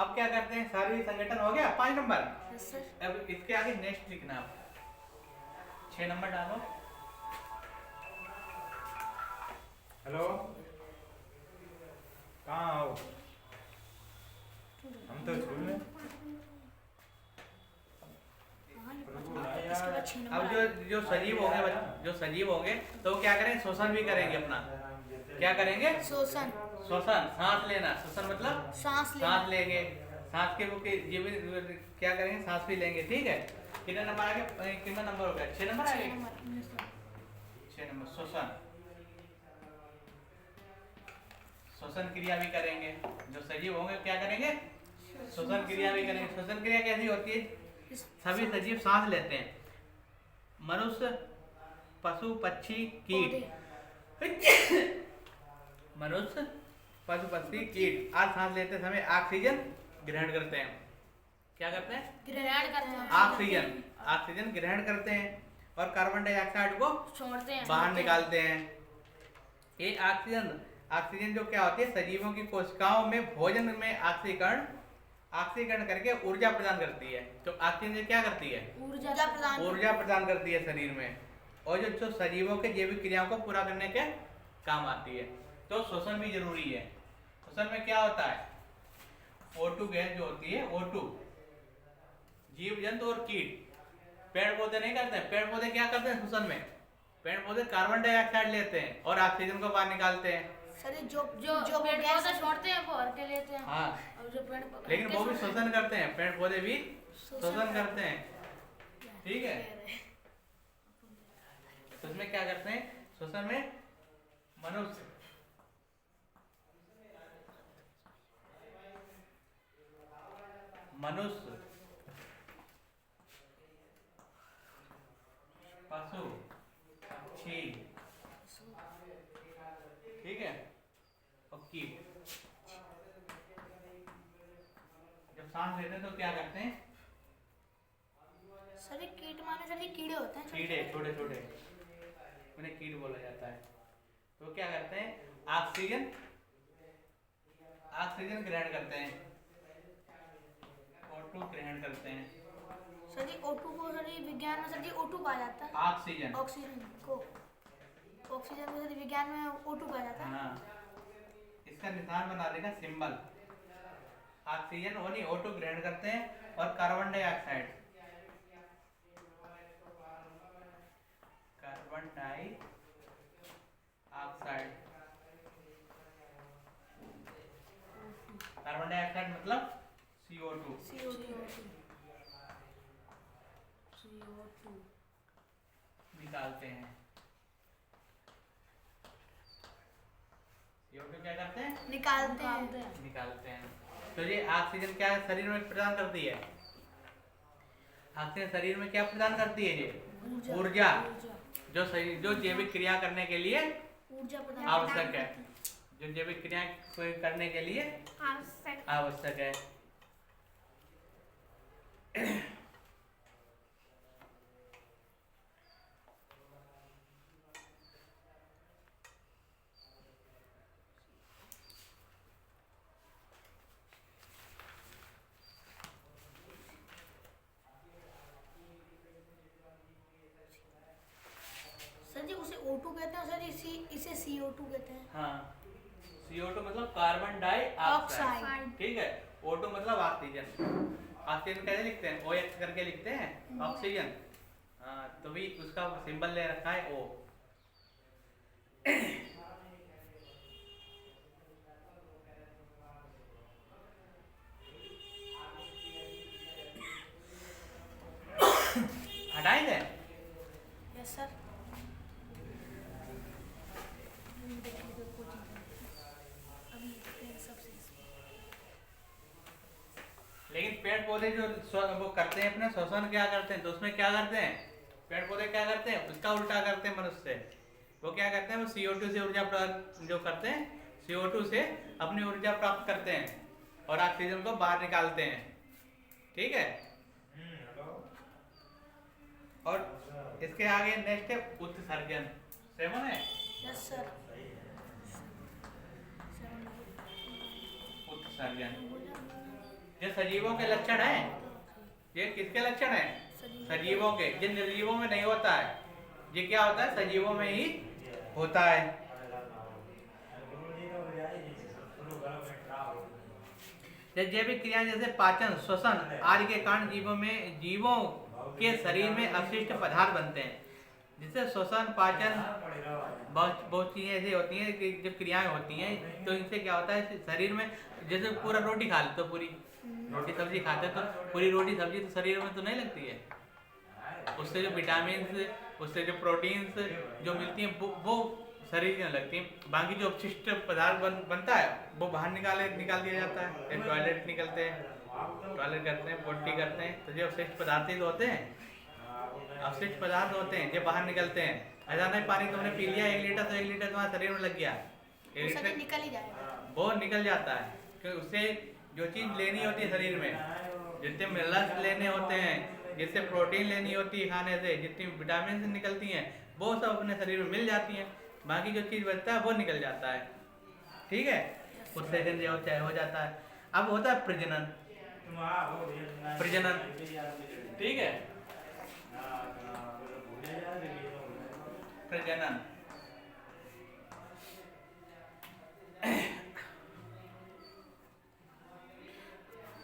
अब क्या करते हैं, शारीरिक संगठन हो गया 5 नंबर। Yes sir. अब इसके आगे नेक्स्ट लिखना आप 6 नंबर डालो। हेलो कहाँ हो? हम तो स्कूल में। अब जो सजीव होंगे, जो सजीव होंगे तो क्या करेंगे, श्वसन भी करेंगे अपना। क्या करेंगे? शोषण। श्वसन, सांस लेना। श्वसन मतलब सांस लेंगे। सांस के वो जीवन क्या करेंगे, सांस भी लेंगे। ठीक है, कितना नंबर आ गया, कितना नंबर हो गया? 6 नंबर आ गए। 6 नंबर श्वसन। श्वसन क्रिया भी करेंगे। जो सजीव होंगे क्या करेंगे, श्वसन क्रिया भी करेंगे। श्वसन क्रिया कैसी होती है, सभी सजीव सांस लेते हैं। मनुष्य, पशु, पक्षी, कीट। मनुष्य, पशु, पक्षी, कीट आज सांस लेते समय ऑक्सीजन ग्रहण करते हैं। क्या करते हैं? ग्रहण करते हैं। ऑक्सीजन ग्रहण करते हैं और कार्बन डाइऑक्साइड को छोड़ते हैं, बाहर निकालते हैं। ये ऑक्सीजन जो क्या होती है, सजीवों की कोशिकाओं में भोजन में ऑक्सीकरण करके ऊर्जा प्रदान करती है। तो ऑक्सीजन क्या करती है? ऊर्जा प्रदान करती है शरीर में, और जो सजीवों के जैविक क्रियाओं को पूरा करने के काम आती है। तो श्वसन भी जरूरी है। श्वसन में क्या होता है, O2 गैस जो होती है, O2 जीव जंतु और कीट, पेड़ पौधे नहीं करते हैं। पेड़ पौधे क्या करते हैं श्वसन में? पेड़ पौधे कार्बन डाइऑक्साइड लेते हैं और ऑक्सीजन को बाहर निकालते हैं। सर जो पेड़ पौधे छोड़ते हैं वो के लेते हैं। हाँ, और जो पेड़ लेकिन वो भी श्वसन करते हैं, पेड़ पौधे भी श्वसन करते हैं। ठीक है, तो उसमें क्या करते हैं, श्वसन में मनुष्य, पशु, पक्षी, ठीक है, और कीट। जब सांस लेते हैं तो क्या करते हैं? सर कीट माने सर कीड़े होते हैं, कीड़े, छोटे छोटे, उन्हें कीट बोला जाता है। तो क्या करते हैं, ऑक्सीजन ग्रहण करते हैं, O2 ग्रहण करते हैं। सर जी O2 को सर जी विज्ञान में सर जी O2 कहा जाता है। ऑक्सीजन को सर जी विज्ञान में O2 कहा जाता है। हाँ, इसका निशान बना देगा सिंबल। ऑक्सीजन यानी O2 ग्रहण करते हैं और कार्बन डाइऑक्साइड मतलब CO2 निकालते हैं। CO2 क्या करते हैं? निकालते हैं। तो ये ऑक्सीजन क्या शरीर में प्रदान करती है? ऑक्सीजन शरीर में क्या प्रदान करती है? ये ऊर्जा, जो जैविक क्रिया करने के लिए आवश्यक है, जो जैविक क्रिया करने के लिए आवश्यक है। सर जी उसे O2 कहते हैं सर, इसे CO2 कहते हैं। हाँ, CO2 मतलब कार्बन डाइऑक्साइड, ठीक है। O2 मतलब ऑक्सीजन। ऑक्सीजन कैसे लिखते हैं? OH करके लिखते हैं ऑक्सीजन। हाँ, तो भी उसका सिंबल ले रखा है O। हटाएंगे? Yes sir. लेकिन पेड़ पौधे जो वो करते हैं अपना श्वसन, क्या करते हैं, तो उसमें क्या करते हैं, पेड़ पौधे क्या करते हैं, उसका उल्टा करते हैं मनुष्य से। वो क्या करते हैं, वो CO2 से ऊर्जा प्राप्त जो करते हैं, CO2 से अपनी ऊर्जा प्राप्त करते हैं और ऑक्सीजन को बाहर निकालते हैं। ठीक है, और इसके आगे नेक्स्ट है उत्सर्जन। 7 है? Yes sir. उत्सर्जन, जो सजीवों के लक्षण हैं, ये किसके लक्षण हैं? सजीवों के। जिन निर्जीवों में नहीं होता है, ये क्या होता है? सजीवों में ही होता है। जैविक क्रियाएं जैसे पाचन, श्वसन आदि के कारण जीवों के शरीर में अवशिष्ट पदार्थ बनते हैं, जिससे श्वसन, पाचन, बहुत चीजें ऐसी होती हैं कि जब क्रियाएं होती हैं तो इनसे क्या होता है शरीर में, जैसे पूरा रोटी खा ले तो पूरी रोटी सब्जी खाते तो पूरी रोटी सब्जी तो शरीर में तो नहीं लगती है, उससे जो विटामिन, उससे जो प्रोटीन्स जो मिलती हैं वो शरीर में लगती हैं। बाकी जो अपशिष्ट पदार्थ बनता है वो बाहर निकाल दिया जाता है। टॉयलेट निकलते हैं, टॉयलेट करते हैं, पोटी करते हैं, तो जो अपशिष्ट पदार्थ ही तो होते हैं, अपशिष्ट पदार्थ होते हैं जो बाहर निकलते हैं। ऐसा नहीं पानी तुमने पी लिया 1 लीटर तो 1 लीटर तुम्हारे शरीर में लग गया, 1 लीटर निकल ही जाएगा, वो निकल जाता है, क्योंकि उससे जो चीज़ लेनी होती है शरीर में, जितने मिनरल्स लेने होते हैं, जिससे प्रोटीन लेनी होती है खाने से, जितनी विटामिन निकलती हैं वो सब अपने शरीर में मिल जाती हैं। बाकी जो चीज़ बचता है वो निकल जाता है। ठीक है, उत्सर्जन जो हो जाता है। अब होता है प्रजनन। प्रजनन, ठीक है, प्रजनन।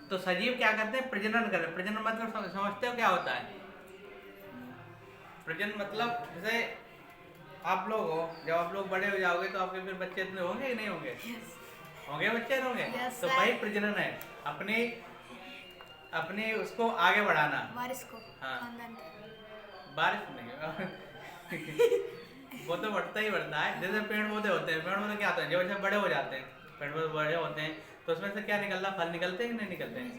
तो सजीव क्या करते हैं? प्रजनन करते हैं। प्रजनन मतलब समझते हो क्या होता है? प्रजनन मतलब जैसे आप लोग हो, जब आप लोग बड़े हो जाओगे तो आपके फिर बच्चे इतने होंगे कि नहीं होंगे? होंगे, बच्चे होंगे। तो भाई प्रजनन है अपने उसको आगे बढ़ाना, वारिस को। हाँ, खानदान के। बारिश नहीं वो तो बढ़ता ही बढ़ता है। जैसे पेड़ पौधे होते हैं, पेड़ पौधे क्या होते हैं जब ऐसे बड़े हो जाते हैं, पेड़ पौधे बड़े होते हैं तो उसमें से क्या निकलता है? फल निकलते हैं कि नहीं निकलते हैं?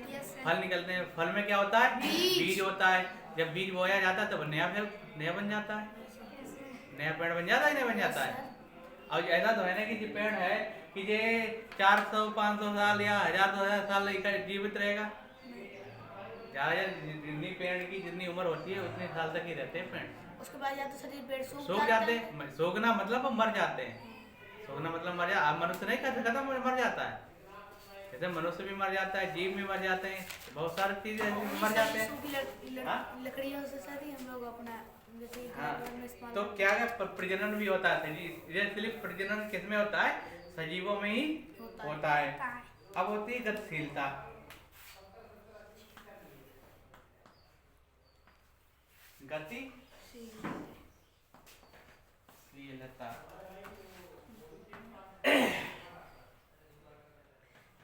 फल निकलते हैं। फल में क्या होता है? बीज होता है। जब बीज बोया जाता है तो नया बन जाता है, नया पेड़ बन जाता है, नहीं बन जाता है। और ऐसा तो है ना कि जो पेड़ है कि ये 400-500 साल या 1000-2000 साल जीवित रहेगा? ज़्यादा जितनी पेड़ की जितनी उम्र होती है उतने साल तक ही रहते हैं पेड़। उसके बाद या तो शरीर पेड़ सूख जाते हैं। सूखना मतलब वो मर जाते हैं। सूखना मतलब मर जा, मनुष्य नहीं कहते खत्म, मर जाता है। जैसे मनुष्य भी मर जाता है, जीव भी मर जाते हैं, बहुत सारी चीजें मर जाते हैं। लकड़ियों से सारी हम लोग अपना जैसे हाँ, तो क्या है प्रजनन भी होता है। ये सिर्फ प्रजनन किसमें होता है? सजीवों में ही होता है। अब होती है गतिशीलता। गतिशीलता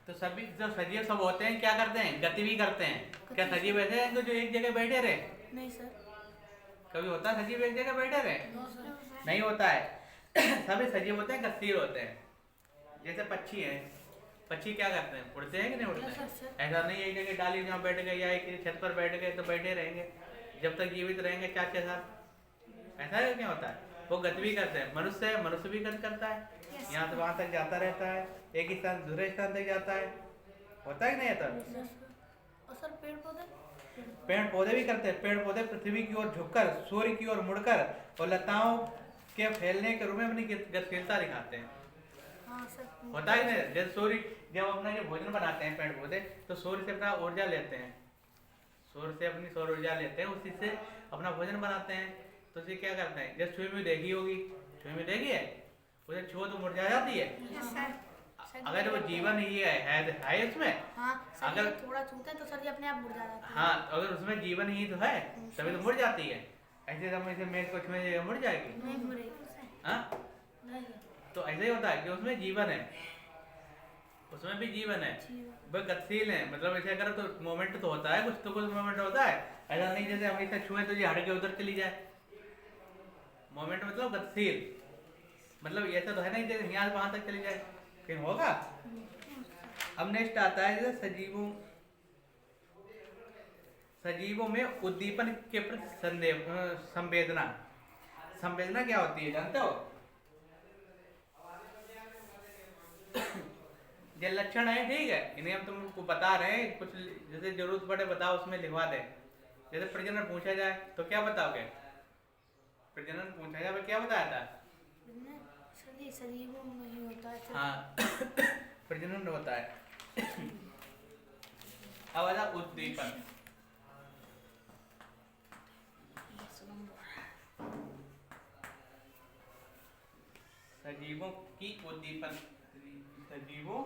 तो सभी जो सजीव सब होते हैं क्या करते हैं? गति भी करते हैं। क्या सजीव ऐसे हैं जो एक जगह बैठे रहे? नहीं सर। कभी होता है सजीव एक जगह बैठे रहे? नहीं होता है। सभी सजीव होते हैं, गतिशील होते हैं। जैसे पक्षी है, पक्षी क्या करते हैं? उड़ते हैं कि नहीं उड़ते हैं? ऐसा नहीं है एक जगह डाली जहाँ बैठ गए या एक छत पर बैठ गए तो बैठे रहेंगे जब तक जीवित रहेंगे 4-6 साल। ऐसा है क्या होता है? वो गति भी करते हैं। मनुष्य भी गति करता है, यहाँ से वहां तक जाता रहता है, एक स्थान से दूसरे स्थान तक जाता है। होता है कि नहीं होता? और सर पेड़ पौधे भी करते हैं। पेड़ पौधे पृथ्वी की ओर झुककर, सूर्य की ओर मुड़कर और लताओं के फैलने के रूप में अपनी गतिशीलता दिखाते हैं। हाँ सर। होता है ना, जैसे सूर्य जब अपना जो भोजन बनाते हैं पेड़ पौधे तो सूर्य से अपना ऊर्जा लेते हैं, सूर्य से अपनी सौर ऊर्जा लेते हैं, उसी से अपना भोजन बनाते हैं। तो उसे क्या करते हैं? जब छुई में देखी होगी, छुई में देखी है, उसे छुओ तो मुरझा जाती है। अगर वो जीवन ही है उसमें, हाँ, अगर थोड़ा छूते हैं तो सर अपने आप मुरझा जाता है। हाँ, अगर उसमें जीवन ही तो है तभी तो मुड़ जाती है। ऐसे समय से मेज कुछ में मुड़ जाएगी? नहीं मुड़ेगी। हाँ, तो ऐसे ही होता है कि उसमें जीवन है, उसमें भी जीवन है, वह गतिशील है। मतलब ऐसे अगर तो मोमेंट तो होता है, कुछ मोमेंट होता है। ऐसा नहीं जैसे हमेशा छुए तो ये हट के उधर चली जाए। मोमेंट मतलब गतिशील, मतलब ऐसा तो है नहीं जैसे यहाँ से वहां तक चली जाए, फिर होगा। अब नेक्स्ट आता है जैसे सजीवों में उद्दीपन के प्रति संवेदना। संवेदना क्या होती है जानते हो? ये लक्षण है, ठीक है, इन्हें हम तुमको बता रहे हैं। कुछ जैसे जरूरत पड़े बताओ, उसमें लिखवा दे। जैसे प्रजनन पूछा जाए तो क्या बताओगे? प्रजनन पूछा जाए क्या बताया था? सजीवों में ही होता है। हाँ प्रजनन होता है। अब आता उद्दीपन। सजीवों की उद्दीपन, सजीवों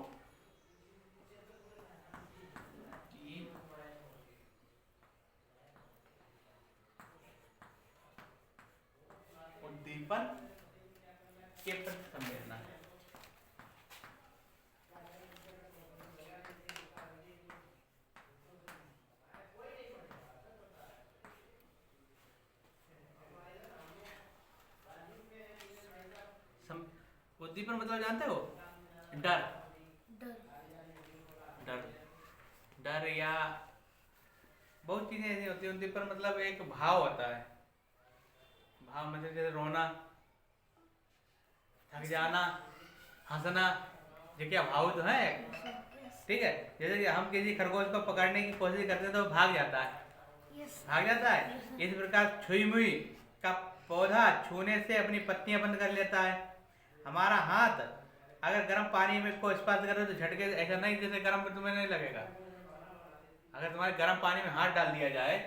की उद्दीपन के प्रति संवेदना। उद्दीपन मतलब जानते हो? डर, डर, डर, डर या बहुत चीजें ऐसी होती है। उद्दीपन मतलब एक भाव होता है। भाव मतलब जैसे रोना, थक जाना, हंसना, ये क्या भाव तो है। ठीक है, जैसे कि हम किसी खरगोश को पकड़ने की कोशिश करते हैं तो वो भाग जाता है, भाग जाता है। इस प्रकार छुई मुई का पौधा छूने से अपनी पत्तियां बंद कर लेता है। हमारा हाथ अगर गर्म पानी में को स्पर्श करो तो झटके ऐसा नहीं जैसे गर्म में तुम्हें नहीं लगेगा। अगर तुम्हारे गर्म पानी में हाथ डाल दिया जाए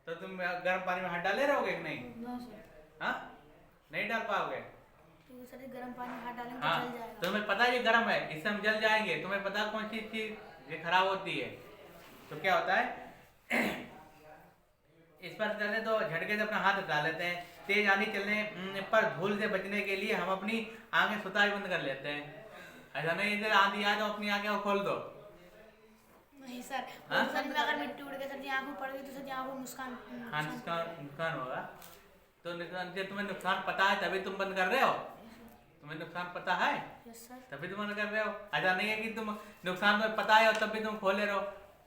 तो तुम गर्म पानी में हाथ डाले रहोगे कि नहीं? हाँ, नहीं डाल पाओगे। गर्म पानी में हाथ डालेंगे तो हाँ, जल जाएगा। तुम्हें पता है ये गर्म है, इससे हम जल जाएंगे। तुम्हें पता कौन सी चीज ये खराब होती है? तो क्या होता है इस पर चले तो झटके से अपना हाथ हटा लेते हैं। तेज आंधी चलने पर धूल से बचने के लिए हम अपनी आंखें सुताई बंद कर लेते हैं। ऐसा नहीं इधर आंधी आए तो अपनी आंखें खोल दो। नहीं सर, हाँ? सर में अगर मिट्टी उड़ के सर जी आंखों पड़ गई तो सर जी आंखों को हाँ, नुकसान होगा। तो जब तुम्हें नुकसान पता है तभी तुम बंद कर रहे हो। तुम्हें नुकसान पता है तभी तुम बंद कर रहे हो। ऐसा नहीं है कि तुम नुकसान तुम्हें पता है और तब भी तुम खोले रहो,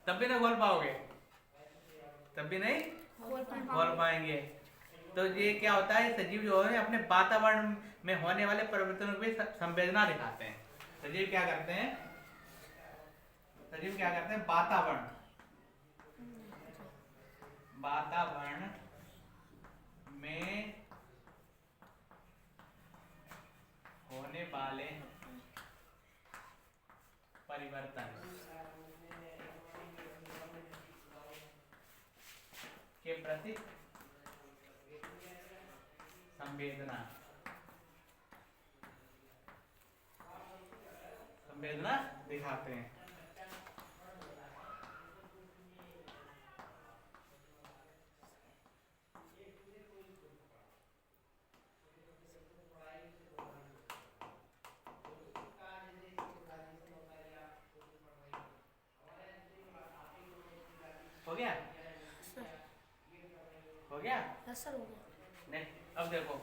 तब भी नहीं खोल पाओगे, तब भी नहीं खोल पाएंगे। तो ये क्या होता है, सजीव जो है अपने वातावरण में होने वाले परिवर्तनों की संवेदना दिखाते हैं। सजीव क्या करते हैं? सजीव क्या करते हैं? वातावरण में होने वाले परिवर्तन के प्रति संवेदना दिखाते हैं। हो गया? हो गया? यस सर, हो गया। नहीं, अब देखो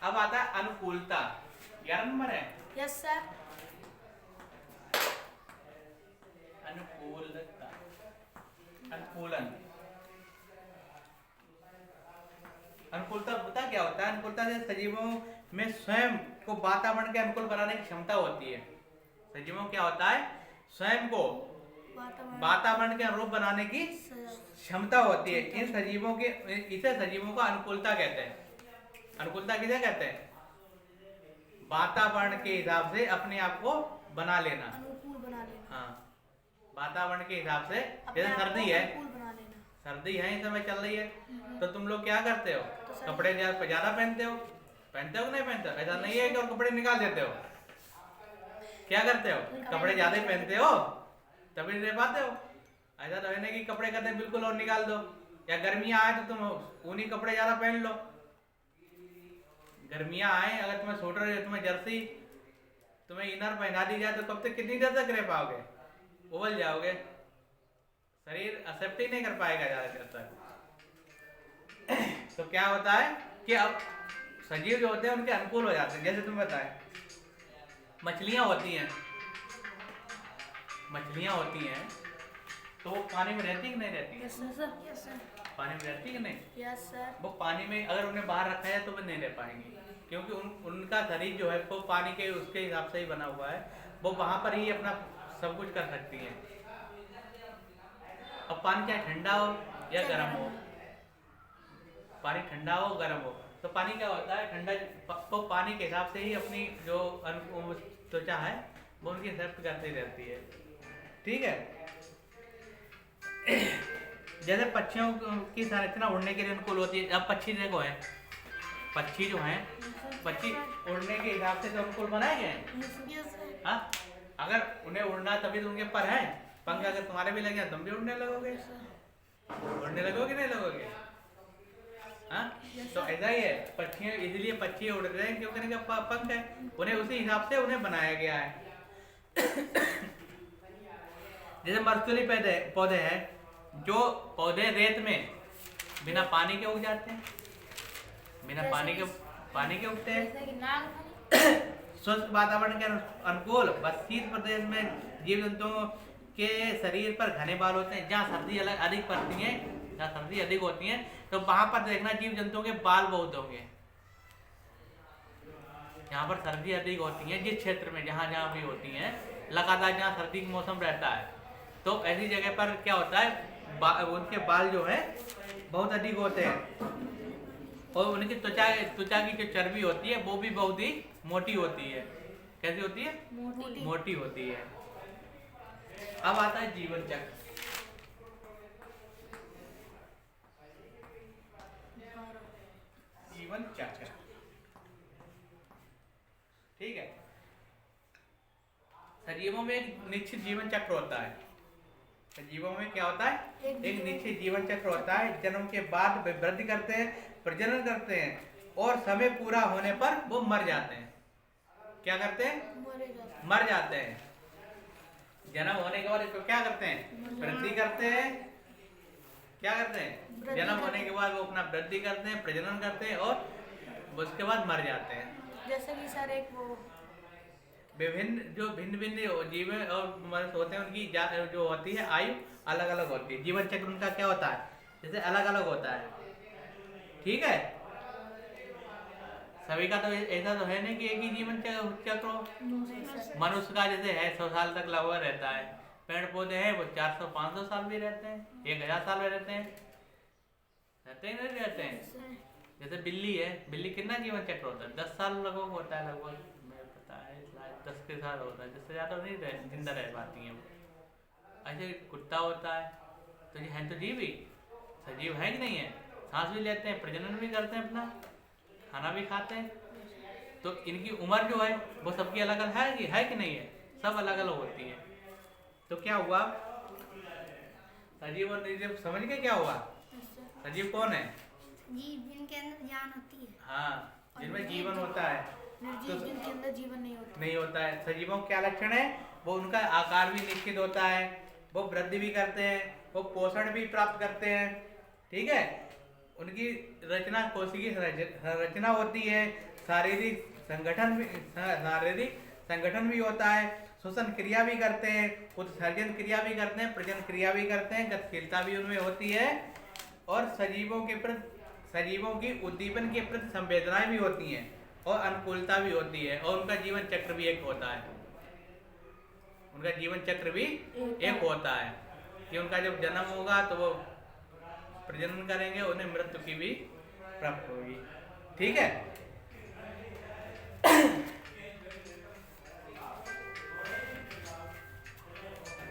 अब आता है अनुकूलता। 11 नंबर है। Yes sir. अनुकूलता, अनुकूलन। अनुकूलता पता क्या होता है? अनुकूलता से सजीवों में स्वयं को वातावरण के अनुकूल बनाने की क्षमता होती है। सजीवों क्या होता है? स्वयं को वातावरण के अनुरूप बनाने की क्षमता होती है। इन सजीवों के इसे सजीवों का अनुकूलता कहते हैं। अनुकूलता किसे कहते हैं? वातावरण के हिसाब से अपने आप को बना लेना, अनुकूल बना लेना। हाँ, वातावरण के हिसाब से। जैसे सर्दी है, सर्दी है, इस समय चल रही है, तो तुम लोग क्या करते हो? कपड़े ज्यादा पहनते हो कि नहीं पहनते हो? ऐसा नहीं है कि और कपड़े निकाल देते हो। क्या करते हो? कपड़े ज्यादा ही पहनते हो तभी रह पाते हो। ऐसा तो है नहीं कि कपड़े कहते बिल्कुल और निकाल दो। या गर्मियां आए तो तुम ऊनी कपड़े ज्यादा पहन लो। गर्मियां आए, अगर तुम्हें स्वेटर, तुम्हें जर्सी, तुम्हें इनर पहना दी जाए तो कब तक, कितनी देर तक रह पाओगे? उबल जाओगे, शरीर एक्सेप्ट ही नहीं कर पाएगा ज्यादा देर तक। तो क्या होता है कि अब सजीव जो होते हैं उनके अनुकूल हो जाते हैं। जैसे तुम बताए मछलियां होती हैं, मछलियां होती हैं तो वो पानी में रहती कि नहीं रहती? Yes sir, yes sir. पानी में रहती कि नहीं? Yes sir. वो पानी में अगर उन्हें बाहर रखा है तो वो नहीं रह पाएंगे, क्योंकि उनका शरीर जो है वो पानी के उसके हिसाब से ही बना हुआ है। वो वहां पर ही अपना सब कुछ कर सकती हैं। अब पानी चाहे ठंडा हो या गर्म हो, पानी ठंडा हो गर्म हो, तो पानी क्या होता है? ठंडा, तो पानी के हिसाब से ही अपनी जो त्वचा है वो उनकी एक्सेप्ट करती रहती है। ठीक है। जैसे पक्षियों की संरचना उड़ने के लिए अनुकूल होती है। अब पक्षी देखो है, पक्षी जो हैं, पक्षी उड़ने के हिसाब से तो अनुकूल बनाए गए हैं। हाँ, अगर उन्हें उड़ना तभी तो उनके पर है पंख, अगर तुम्हारे भी लगे तुम भी उड़ने लगोगे, उड़ने लगोगे नहीं लगोगे? हाँ, तो ऐसा ही है, पक्षियाँ इसलिए पक्षी उड़ रहे हैं क्योंकि उनके पंख है, उन्हें उसी हिसाब से उन्हें बनाया गया है। जैसे मरुस्थलीय पौधे हैं, जो पौधे रेत में बिना पानी के उग जाते हैं, बिना पानी के उगते हैं। स्वस्थ वातावरण के अनुकूल व शीत प्रदेश में जीव जंतुओं के शरीर पर घने बाल होते हैं। जहाँ सर्दी अधिक पड़ती है, जहाँ सर्दी अधिक होती है, तो वहां पर देखना जीव जंतुओं के बाल बहुत होंगे। जहाँ पर सर्दी अधिक होती है, जिस क्षेत्र में जहाँ जहाँ भी होती है, लगातार जहाँ सर्दी का मौसम रहता है, तो ऐसी जगह पर क्या होता है, उनके बाल जो है बहुत अधिक होते हैं, और उनकी त्वचा की जो चर्बी होती है वो भी बहुत ही मोटी होती है। कैसी होती है? मोटी होती है। अब आता है जीवन चक्र। जीवन चक्र, ठीक है। सजीवों में एक निश्चित जीवन चक्र होता है। सजीवों में क्या होता है? एक निश्चित जीवन चक्र होता है। जन्म के बाद वे वृद्धि करते हैं, प्रजनन करते हैं, और समय पूरा होने पर वो मर जाते हैं। क्या करते हैं? मर जाते हैं। जन्म होने के बाद इसको क्या करते हैं? वृद्धि करते हैं। क्या करते हैं? जन्म होने के बाद वो अपना वृद्धि करते हैं, प्रजनन करते हैं, और उसके बाद मर जाते हैं। जैसे कि सर एक वो भिन्न भिन्न जीव और मनुष्य होते हैं, उनकी जो होती है आयु अलग अलग होती है। जीवन चक्र उनका क्या होता है? जैसे अलग अलग होता है। ठीक है, सभी का तो ऐसा तो है नहीं कि एक ही जीवन चक्र हो। मनुष्य का जैसे है 100 साल तक लगभग रहता है, पेड़ पौधे हैं वो 400-500 साल भी रहते हैं, 1000 साल में रहते हैं, नहीं रहते हैं। जैसे बिल्ली है, बिल्ली कितना जीवन चक्र होता है? 10 साल लगभग होता है, लगभग 10 के साल होता है, जिससे ज़्यादा नहीं जिंदा रह पाती हैं वो। ऐसे कुत्ता होता है, तो ये है तो जीव ही, सजीव है कि नहीं है? सांस भी लेते हैं, प्रजनन भी करते हैं, अपना खाना भी खाते हैं। तो इनकी उम्र जो है वो सबकी अलग अलग है कि नहीं है? सब अलग अलग होती है। तो क्या हुआ, सजीव और निर्जीव समझ के क्या हुआ? सजीव कौन है? जीव जिनके अंदर जान होती है। हाँ, जिनमें जीवन होता है। निर्जीव जिनके अंदर जीवन नहीं होता है। सजीवों के क्या लक्षण है? वो उनका आकार भी निश्चित होता है, वो वृद्धि भी करते हैं, वो पोषण भी प्राप्त करते हैं। ठीक है, उनकी रचना कोशिकीय संरचना होती है, शारीरिक संगठन भी होता है, श्वसन क्रिया भी करते हैं, उत्सर्जन क्रिया भी करते हैं, प्रजनन क्रिया भी करते हैं, गतिशीलता भी उनमें होती है, और सजीवों की उद्दीपन के प्रति संवेदनाएं भी होती हैं, और अनुकूलता भी होती है, और उनका जीवन चक्र भी एक होता है। उनका जीवन चक्र भी एक होता है कि उनका जब जन्म होगा तो वो प्रजनन करेंगे, उन्हें मृत्यु की भी प्राप्त होगी। ठीक है।